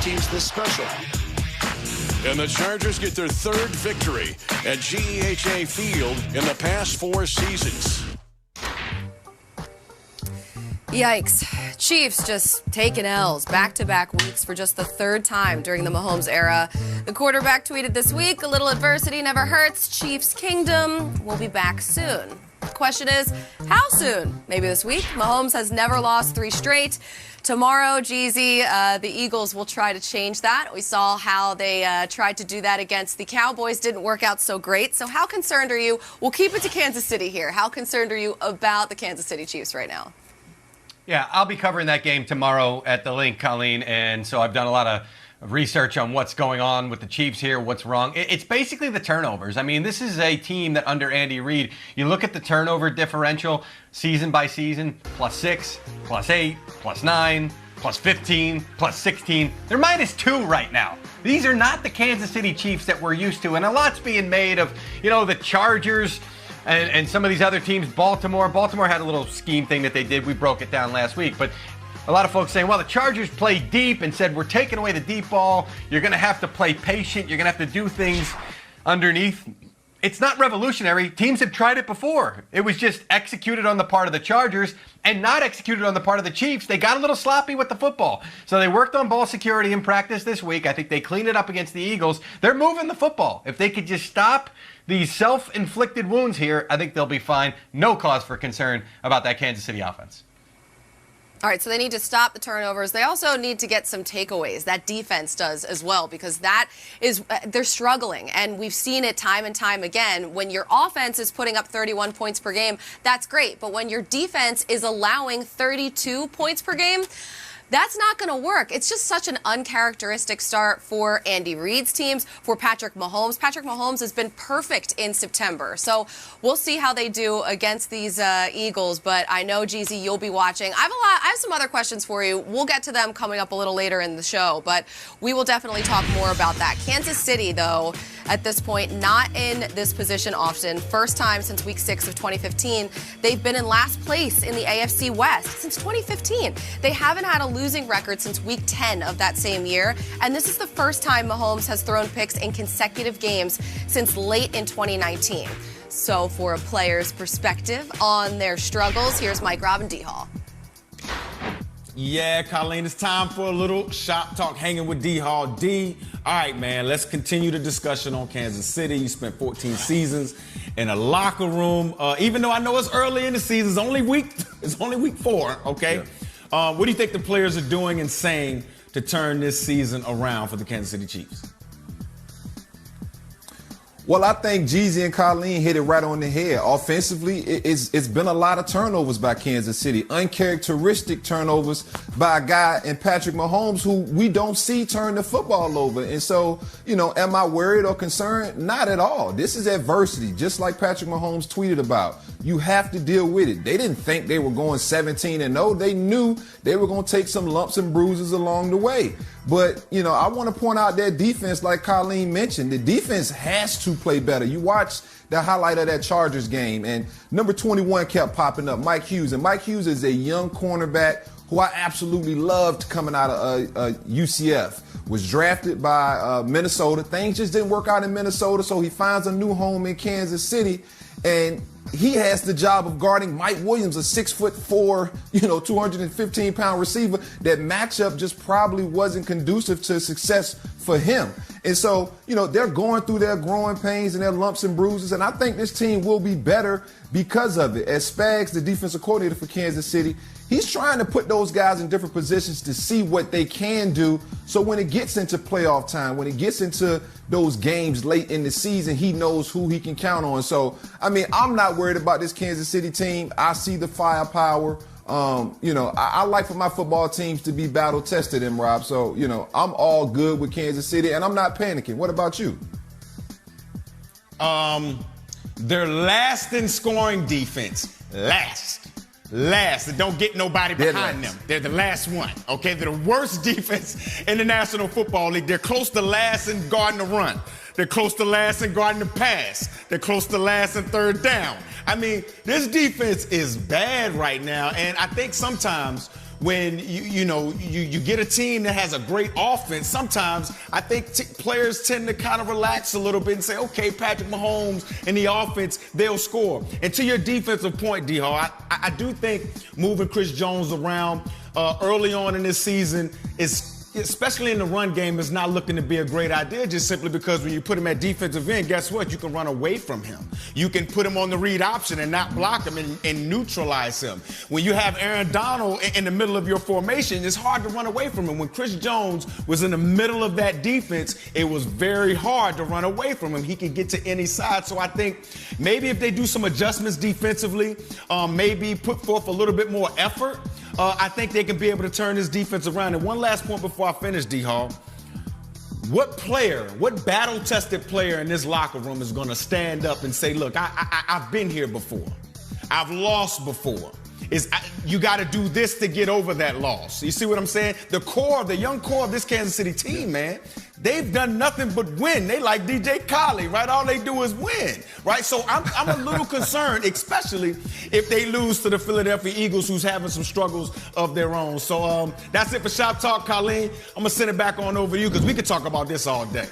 teams this special. And the Chargers get their third victory at GEHA Field in the past 4 seasons. Yikes. Chiefs just taking L's back-to-back weeks for just the third time during the Mahomes era. The quarterback tweeted this week, "A little adversity never hurts. Chiefs Kingdom will be back soon." The question is, how soon? Maybe this week. Mahomes has never lost 3 straight. Tomorrow, Jeezy, the Eagles will try to change that. We saw how they tried to do that against the Cowboys. Didn't work out so great. So how concerned are you? We'll keep it to Kansas City here. How concerned are you about the Kansas City Chiefs right now? Yeah, I'll be covering that game tomorrow at the link, Colleen. And so I've done a lot of research on what's going on with the Chiefs here, what's wrong. It's basically the turnovers. I mean, this is a team that under Andy Reid, you look at the turnover differential season by season, +6, +8, +9, +15, +16. They're -2 right now. These are not the Kansas City Chiefs that we're used to. And a lot's being made of, the Chargers and some of these other teams. Baltimore had a little scheme thing that they did. We broke it down last week. But a lot of folks saying, well, the Chargers play deep and said, we're taking away the deep ball. You're going to have to play patient. You're going to have to do things underneath. It's not revolutionary. Teams have tried it before. It was just executed on the part of the Chargers and not executed on the part of the Chiefs. They got a little sloppy with the football. So they worked on ball security in practice this week. I think they cleaned it up against the Eagles. They're moving the football. If they could just stop these self-inflicted wounds here, I think they'll be fine. No cause for concern about that Kansas City offense. All right, so they need to stop the turnovers. They also need to get some takeaways. That defense does as well, because they're struggling. And we've seen it time and time again. When your offense is putting up 31 points per game, that's great. But when your defense is allowing 32 points per game, that's not going to work. It's just such an uncharacteristic start for Andy Reid's teams, for Patrick Mahomes. Patrick Mahomes has been perfect in September. So we'll see how they do against these Eagles. But I know, Jeezy, you'll be watching. I have some other questions for you. We'll get to them coming up a little later in the show. But we will definitely talk more about that. Kansas City, though, at this point, not in this position often. First time since week 6 of 2015. They've been in last place in the AFC West since 2015. They haven't had a losing record since week 10 of that same year. And this is the first time Mahomes has thrown picks in consecutive games since late in 2019. So for a player's perspective on their struggles, here's Mike Robin D. Hall. Yeah, Colleen, it's time for a little shop talk, hanging with D. Hall. D, all right, man, let's continue the discussion on Kansas City. You spent 14 seasons in a locker room. Even though I know it's early in the season, it's only week 4, okay? Yeah. What do you think the players are doing and saying to turn this season around for the Kansas City Chiefs? Well, I think Jeezy and Colleen hit it right on the head. Offensively, it's been a lot of turnovers by Kansas City. Uncharacteristic turnovers by a guy in Patrick Mahomes who we don't see turn the football over. And so, am I worried or concerned? Not at all. This is adversity, just like Patrick Mahomes tweeted about. You have to deal with it. They didn't think they were going 17-0. They knew they were going to take some lumps and bruises along the way. But, I want to point out that defense, like Colleen mentioned. The defense has to play better. You watch the highlight of that Chargers game, and number 21 kept popping up, Mike Hughes. And Mike Hughes is a young cornerback who I absolutely loved coming out of UCF. Was drafted by Minnesota. Things just didn't work out in Minnesota, so he finds a new home in Kansas City. And he has the job of guarding Mike Williams, a 6'4", 215-pound receiver. That matchup just probably wasn't conducive to success for him. And so, they're going through their growing pains and their lumps and bruises. And I think this team will be better because of it. As Spags, the defensive coordinator for Kansas City, he's trying to put those guys in different positions to see what they can do. So when it gets into playoff time, when it gets into those games late in the season, he knows who he can count on. So, I'm not worried about this Kansas City team. I see the firepower. I like for my football teams to be battle tested, Rob. So, I'm all good with Kansas City, and I'm not panicking. What about you? They're last in scoring defense. Last. Don't get nobody behind them. They're the last one, okay? They're the worst defense in the National Football League. They're close to last in guarding the run. They're close to last in guarding the pass. They're close to last in third down. This defense is bad right now, and I think sometimes when you get a team that has a great offense, sometimes I think players tend to kind of relax a little bit and say, okay, Patrick Mahomes and the offense, they'll score. And to your defensive point, D-Hall, I do think moving Chris Jones around early on in this season is, especially in the run game, is not looking to be a great idea, just simply because when you put him at defensive end, guess what? You can run away from him. You can put him on the read option and not block him and neutralize him. When you have Aaron Donald in the middle of your formation, it's hard to run away from him. When Chris Jones was in the middle of that defense, it was very hard to run away from him. He could get to any side. So I think maybe if they do some adjustments defensively, maybe put forth a little bit more effort, I think they can be able to turn this defense around. And one last point before I finish, D-Hall. What battle-tested player in this locker room is going to stand up and say, look, I've been here before. I've lost before. You got to do this to get over that loss. You see what I'm saying? The young core of this Kansas City team, man, they've done nothing but win. They like DJ Khaled, right? All they do is win, right? So I'm a little concerned, especially if they lose to the Philadelphia Eagles, who's having some struggles of their own. So that's it for Shop Talk, Colleen. I'm going to send it back on over to you because we could talk about this all day.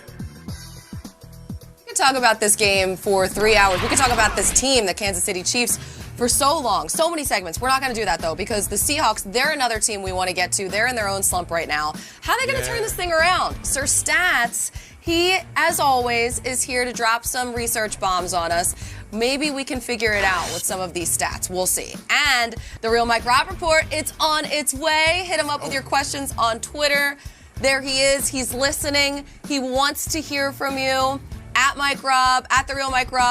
We could talk about this game for 3 hours. We could talk about this team, the Kansas City Chiefs, for so long. So many segments. We're not going to do that, though, because the Seahawks, they're another team we want to get to. They're in their own slump right now. How are they going to turn this thing around? Sir Stats, he, as always, is here to drop some research bombs on us. Maybe we can figure it out with some of these stats. We'll see. And the Real Mike Robb Report, it's on its way. Hit him up with your questions on Twitter. There he is. He's listening. He wants to hear from you. At Mike Robb, at the Real Mike Robb.